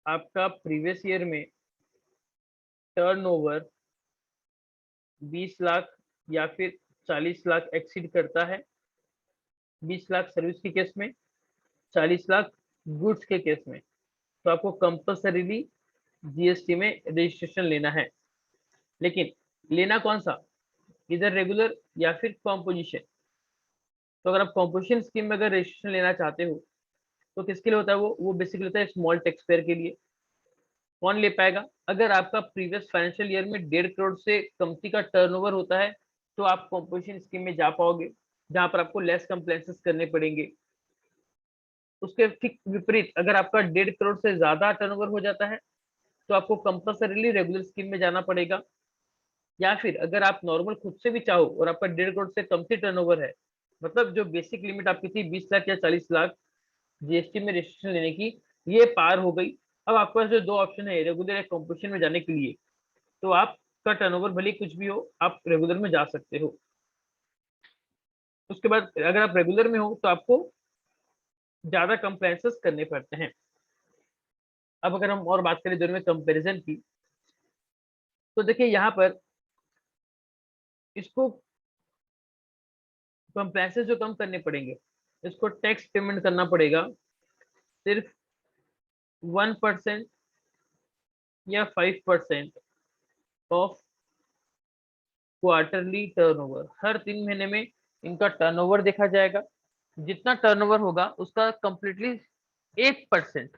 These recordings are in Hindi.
आपका प्रीवियस ईयर में टर्नओवर 20 लाख या फिर 40 लाख एक्सीड करता है, 20 लाख सर्विस के केस में, 40 लाख गुड्स के केस में, तो आपको कंपल्सरीली जीएसटी में रजिस्ट्रेशन लेना है। लेकिन लेना कौन सा, इधर रेगुलर या फिर कॉम्पोजिशन। तो अगर आप कॉम्पोजिशन स्कीम में अगर रजिस्ट्रेशन लेना चाहते हो तो किसके लिए होता है वो बेसिकली होता है स्मॉल टैक्स पेयर के लिए। कौन ले पाएगा, अगर आपका प्रीवियस फाइनेंशियल ईयर में 1.5 करोड़ से कमती का टर्नओवर होता है तो आप कॉम्पोजिशन स्कीम में जा पाओगे, जहां पर आपको लेस कंप्लायंसेस करने पड़ेंगे। उसके ठीक विपरीत अगर आपका 1.5 करोड़ से ज्यादा टर्नओवर हो जाता है तो आपको कंपल्सरीली रेगुलर स्कीम में जाना पड़ेगा। या फिर अगर आप नॉर्मल खुद से भी चाहो और आपका 1.5 करोड़ से कम से टर्नओवर है, मतलब जो बेसिक लिमिट आपकी थी 20 लाख या 40 लाख जीएसटी में रजिस्ट्रेशन लेने की, ये पार हो गई। अब आपके पास जो दो ऑप्शन है रेगुलर या कॉम्पोजिशन में जाने के लिए, तो आपका टर्नओवर भले कुछ भी हो आप रेगुलर में जा सकते हो। उसके बाद अगर आप रेगुलर में हो तो आपको ज्यादा कंप्लायंसेस करने पड़ते हैं। अब अगर हम और बात करें दोनों में कंपैरिजन की, तो देखिए यहाँ पर इसको कंप्लायंसेस जो कम करने पड़ेंगे, इसको टैक्स पेमेंट करना पड़ेगा सिर्फ 1% या 5% ऑफ क्वार्टरली टर्नओवर। हर 3 महीने में इनका टर्नओवर देखा जाएगा, जितना टर्नओवर होगा उसका कंप्लीटली 1%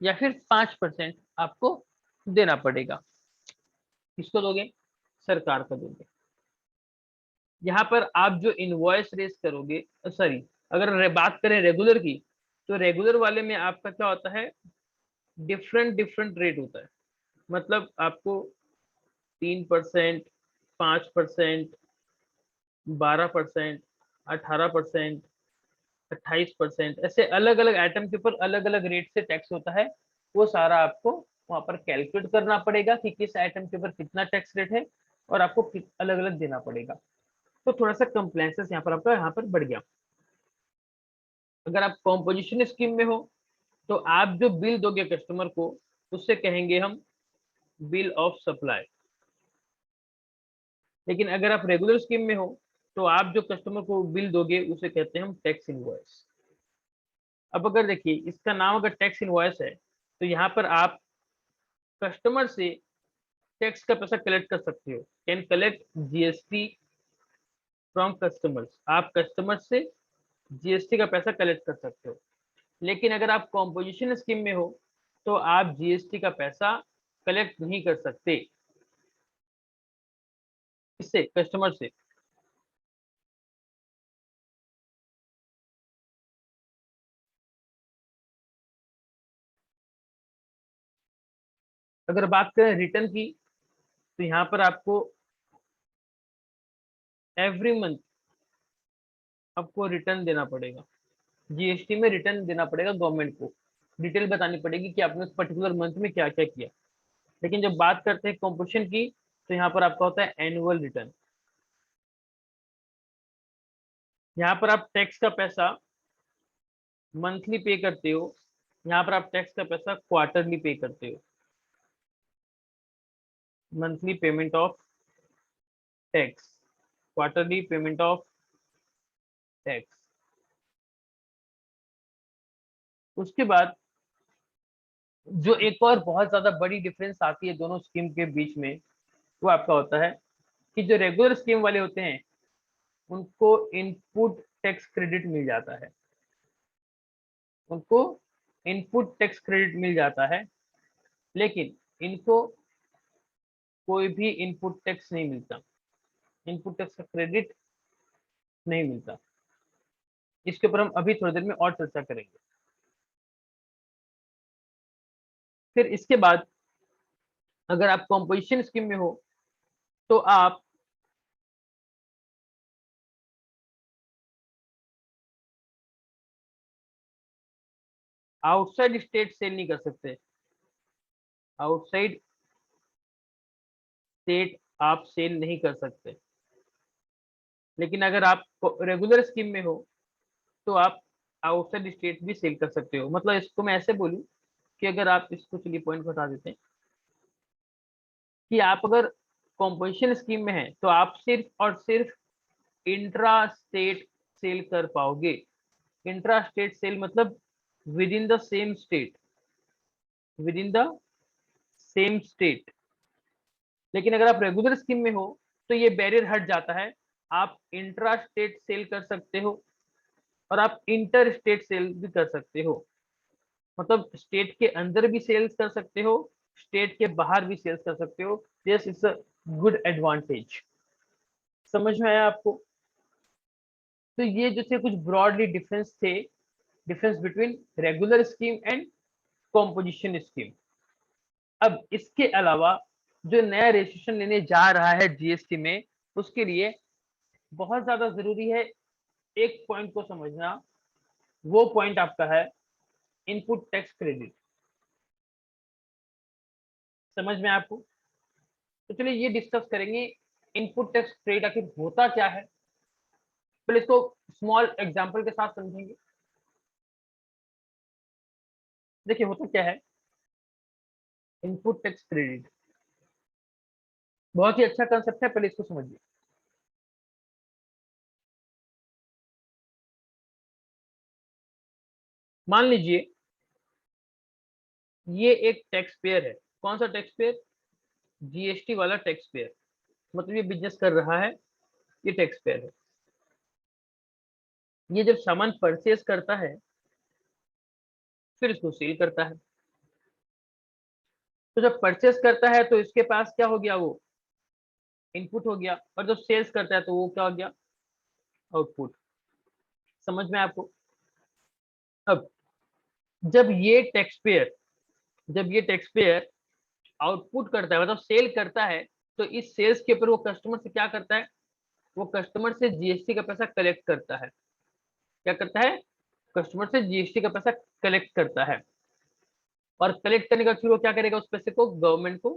या फिर 5% आपको देना पड़ेगा। किसको दोगे, सरकार को दोगे। यहाँ पर आप जो इनवॉइस रेस करोगे, सॉरी, अगर बात करें रेगुलर की, तो रेगुलर वाले में आपका क्या होता है, डिफरेंट डिफरेंट रेट होता है। मतलब आपको 3%, 5%, 12%, 18%, 28%, ऐसे अलग अलग आइटम के ऊपर अलग अलग रेट से टैक्स होता है। वो सारा आपको वहां पर कैलकुलेट करना पड़ेगा कि किस आइटम के ऊपर कितना टैक्स रेट है और आपको अलग अलग देना पड़ेगा। तो थोड़ा सा कंप्लायंसेस यहाँ पर आपका यहाँ पर बढ़ गया। अगर आप कॉम्पोजिशन स्कीम में हो तो आप जो बिल दोगे कस्टमर को उससे कहेंगे हम बिल ऑफ सप्लाई। लेकिन अगर आप रेगुलर स्कीम में हो तो आप जो कस्टमर को बिल दोगे उसे कहते हैं हम टैक्स इनवॉइस। अब अगर देखिए इसका नाम अगर टैक्स इनवॉइस है तो यहाँ पर आप कस्टमर से टैक्स का पैसा कलेक्ट कर सकते हो, can collect GST from customers. आप कस्टमर से जीएसटी का पैसा कलेक्ट कर सकते हो। लेकिन अगर आप कॉम्पोजिशन स्कीम में हो तो आप जीएसटी का पैसा कलेक्ट नहीं कर सकते। इससे कस्टमर से अगर बात करें रिटर्न की, तो यहाँ पर आपको एवरी मंथ आपको रिटर्न देना पड़ेगा। जीएसटी में रिटर्न देना पड़ेगा गवर्नमेंट को, डिटेल बतानी पड़ेगी कि आपने उस पर्टिकुलर मंथ में क्या क्या किया। लेकिन जब बात करते हैं कॉम्पोजिशन की, तो यहाँ पर आपका होता है एनुअल रिटर्न। यहाँ पर आप टैक्स का पैसा मंथली पे करते हो, यहाँ पर आप टैक्स का पैसा क्वार्टरली पे करते हो। Monthly payment of tax, quarterly payment of tax. उसके बाद जो एक और बहुत ज्यादा बड़ी डिफरेंस आती है दोनों स्कीम के बीच में, वो आपका होता है कि जो रेगुलर स्कीम वाले होते हैं उनको इनपुट टैक्स क्रेडिट मिल जाता है, उनको इनपुट टैक्स क्रेडिट मिल जाता है। लेकिन इनको कोई भी इनपुट टैक्स नहीं मिलता, इनपुट टैक्स का क्रेडिट नहीं मिलता। इसके ऊपर हम अभी थोड़ी देर में और चर्चा करेंगे। फिर इसके बाद अगर आप कॉम्पोजिशन स्कीम में हो तो आप आउटसाइड स्टेट सेल नहीं कर सकते। आउटसाइड स्टेट आप सेल नहीं कर सकते। लेकिन अगर आप रेगुलर स्कीम में हो तो आप आउटसाइड स्टेट भी सेल कर सकते हो। मतलब इसको मैं ऐसे बोलूं कि अगर आप इसको चलिए पॉइंट बता देते हैं कि आप अगर कॉम्पोजिशन स्कीम में हैं तो आप सिर्फ और सिर्फ इंट्रा स्टेट सेल कर पाओगे। इंट्रा स्टेट सेल मतलब with in the same state, with in the same state. लेकिन अगर आप रेगुलर स्कीम में हो तो ये बैरियर हट जाता है। आप इंट्रा स्टेट सेल कर सकते हो और आप इंटर स्टेट सेल भी कर सकते हो, मतलब स्टेट के अंदर भी सेल्स कर सकते हो, स्टेट के बाहर भी सेल्स कर सकते हो। This is a good advantage. समझ में आया आपको? तो ये जैसे कुछ ब्रॉडली डिफरेंस थे, difference between regular scheme and composition scheme. अब इसके अलावा जो नया रजिस्ट्रेशन लेने जा रहा है जीएसटी में, उसके लिए बहुत ज्यादा जरूरी है एक पॉइंट को समझना। वो पॉइंट आपका है इनपुट टैक्स क्रेडिट। समझ में आपको? तो चलिए ये डिस्कस करेंगे इनपुट टैक्स क्रेडिट आखिर होता क्या है। पहले इसको स्मॉल एग्जांपल के साथ समझेंगे। देखिए होता क्या है इनपुट टैक्स क्रेडिट, बहुत ही अच्छा कंसेप्ट है, पहले इसको समझिए। मान लीजिए ये एक टैक्स पेयर है। कौन सा टैक्स पेयर? जीएसटी वाला टैक्स पेयर। मतलब ये बिजनेस कर रहा है, ये टैक्स पेयर है। ये जब सामान परचेज करता है फिर इसको सेल करता है। तो जब परचेज करता है तो इसके पास क्या हो गया, वो इनपुट हो गया, और जब सेल्स करता है तो वो क्या हो गया, आउटपुट। समझ में आपको? अब जब ये टैक्स पेयर, जब ये टैक्स पेयर आउटपुट करता है मतलब सेल करता है, तो इस सेल्स के ऊपर वो कस्टमर से क्या करता है, वो कस्टमर से जीएसटी का पैसा कलेक्ट करता है। क्या करता है? कस्टमर से जीएसटी का पैसा कलेक्ट करता है, और कलेक्ट करने का फिर वो क्या करेगा, उस पैसे को गवर्नमेंट को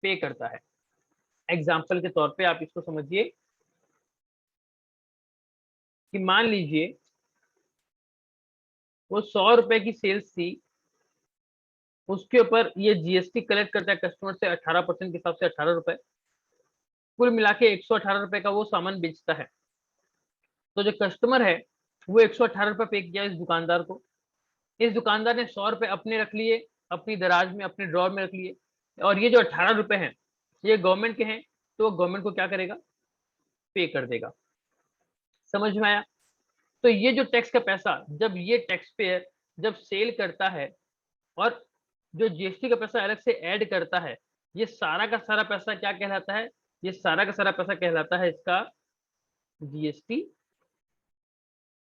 पे करता है। एग्जाम्पल के तौर पे आप इसको समझिए कि मान लीजिए वो 100 रुपए की सेल्स थी, उसके ऊपर ये जीएसटी कलेक्ट करता है कस्टमर से 18% के हिसाब से 18 रुपए। कुल मिला के 118 रुपए का वो सामान बेचता है। तो जो कस्टमर है वो 118 रुपए पे किया इस दुकानदार को। इस दुकानदार ने 100 रुपए अपने रख लिए, अपनी दराज में, अपने ड्रॉर में रख लिए, और ये जो 18 रुपए हैं ये गवर्नमेंट के हैं, तो वो गवर्नमेंट को क्या करेगा, पे कर देगा। समझ में आया? तो ये जो टैक्स का पैसा जब ये टैक्स पेयर जब सेल करता है और जो जीएसटी का पैसा अलग से ऐड करता है, ये सारा का सारा पैसा क्या कहलाता है, ये सारा का सारा पैसा कहलाता है इसका जीएसटी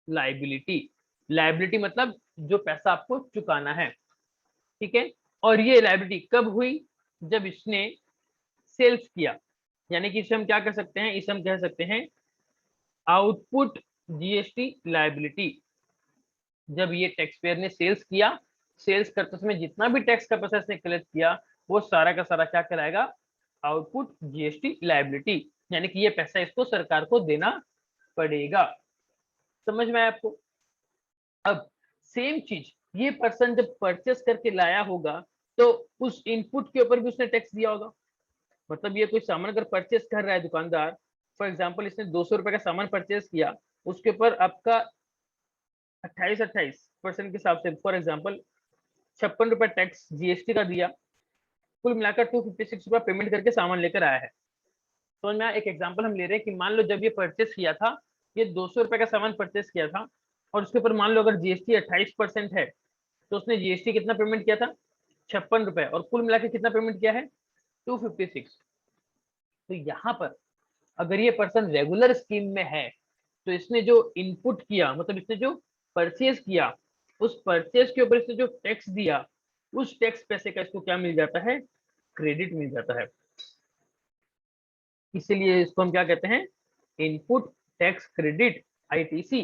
लाइबिलिटी। लाइबिलिटी मतलब जो पैसा आपको चुकाना है, ठीक है। और ये लाइबिलिटी कब हुई, जब इसने सेल्स किया। यानी कि इसे हम क्या कर सकते हैं, इसे हम कह सकते हैं आउटपुट जीएसटी लाइबिलिटी। जब ये टैक्स पेयर ने सेल्स किया, सेल्स करते समय जितना भी टैक्स का पैसा इसने कलेक्ट किया, वो सारा का सारा क्या कहलाएगा, आउटपुट जीएसटी लाइबिलिटी। यानी कि ये पैसा इसको सरकार को देना पड़ेगा। समझ में आया आपको? अब सेम चीज ये पर्सन जब परचेस करके लाया होगा तो उस इनपुट के ऊपर भी उसने टैक्स दिया होगा। मतलब ये कोई सामान अगर परचेस कर रहा है दुकानदार, फॉर एग्जाम्पल इसने 200 रुपए का सामान परचेस किया, उसके ऊपर आपका 28% के हिसाब से फॉर एग्जाम्पल 56 रुपए टैक्स जीएसटी का दिया। कुल मिलाकर 256 रुपए पेमेंट करके सामान लेकर आया है। समझ में आया? एक एग्जाम्पल हम ले रहे हैं कि मान लो जब ये परचेस किया था, ये 200 रुपए का सामान परचेस किया था, और उसके ऊपर मान लो अगर जीएसटी 28% है, तो उसने जीएसटी कितना पेमेंट किया था, 56 रुपए, और कुल मिला के कितना पेमेंट किया है, 256। तो यहाँ पर अगर ये पर्सन रेगुलर स्कीम में है तो इसने जो इनपुट किया, मतलब इसने जो परचेज किया, उस परचेज के ऊपर इसने जो टैक्स दिया, उस टैक्स पैसे का इसको क्या मिल जाता है, क्रेडिट मिल जाता है। इसीलिए इसको हम क्या कहते हैं, input tax credit, ITC.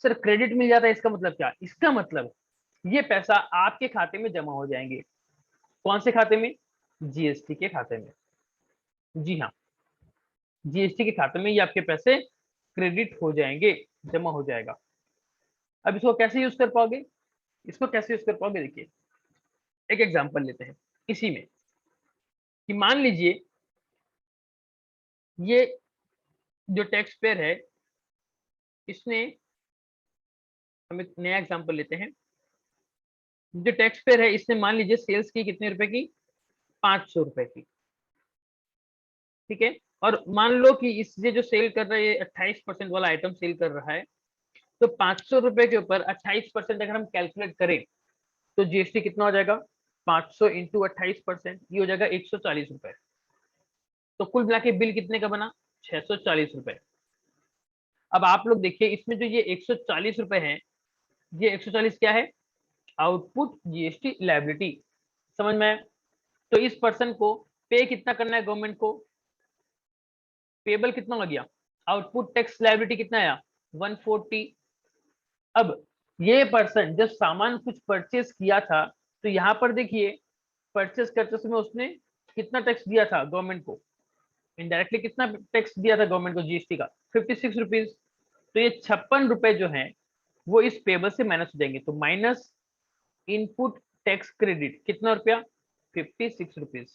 Sir credit मिल जाता है इसका मतलब क्या, इसका मतलब ये पैसा आपके खाते में जमा हो जाएंगे। कौन से खाते में, जीएसटी के खाते में। जी हाँ, जीएसटी के खाते में ये आपके पैसे क्रेडिट हो जाएंगे, जमा हो जाएगा। अब इसको कैसे यूज कर पाओगे, इसको कैसे यूज कर पाओगे, देखिए एक एग्जांपल लेते हैं इसी में, कि मान लीजिए ये जो टैक्स पेयर है इसने, हम एक नया एग्जांपल लेते हैं, जो टैक्स पेयर है इसने मान लीजिए सेल्स की कितने रुपए की, 500 रुपए की, ठीक है। और मान लो कि इससे जो सेल कर रहा है ये 28% वाला आइटम सेल कर रहा है, तो 500 रुपए के ऊपर 28% अगर हम कैलकुलेट करें तो जीएसटी कितना हो जाएगा, 500 इंटू 28%, ये हो जाएगा 140 रुपए। तो कुल मिला के बिल कितने का बना, 640 रुपए। अब आप लोग देखिए इसमें जो ये 140 रुपए है, ये 140 क्या है, आउटपुट जीएसटी लायबिलिटी, समझ में आया? तो इस पर्सन को पे कितना करना है गवर्नमेंट को, पेबल कितना लग गया, आउटपुट टैक्स लायबिलिटी कितना आया, 140। अब ये पर्सन जब सामान कुछ परचेस किया था, तो यहाँ पर देखिए परचेस करते समय उसने कितना टैक्स दिया था गवर्नमेंट को, इनडायरेक्टली कितना टैक्स दिया था गवर्नमेंट को जीएसटी का, 56 रुपीज। तो ये 56 रुपए जो है वो इस पेबल से माइनस हो जाएंगे, तो माइनस इनपुट टैक्स क्रेडिट कितना रुपया, 56 रुपीज।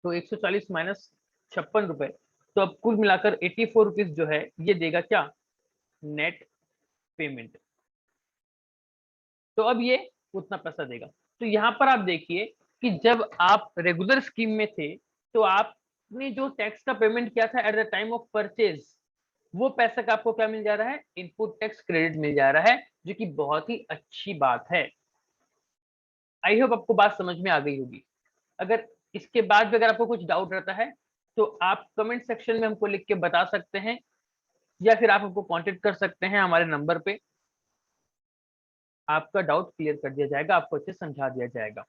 तो 140 माइनस 56 रुपए, तो अब कुल मिलाकर 84 रुपीज जो है ये देगा क्या, नेट पेमेंट। तो अब ये उतना पैसा देगा। तो यहाँ पर आप देखिए कि जब आप रेगुलर स्कीम में थे तो आपने जो टैक्स का पेमेंट किया था at the time of purchase, वो पैसा का आपको क्या मिल जा रहा है, इनपुट टैक्स क्रेडिट मिल जा रहा है, जो कि बहुत ही अच्छी बात है। आई होप आपको बात समझ में आ गई होगी। अगर इसके बाद भी अगर आपको कुछ डाउट रहता है तो आप कमेंट सेक्शन में हमको लिख के बता सकते हैं, या फिर आप हमको कांटेक्ट कर सकते हैं हमारे नंबर पे, आपका डाउट क्लियर कर दिया जाएगा, आपको अच्छे समझा दिया जाएगा।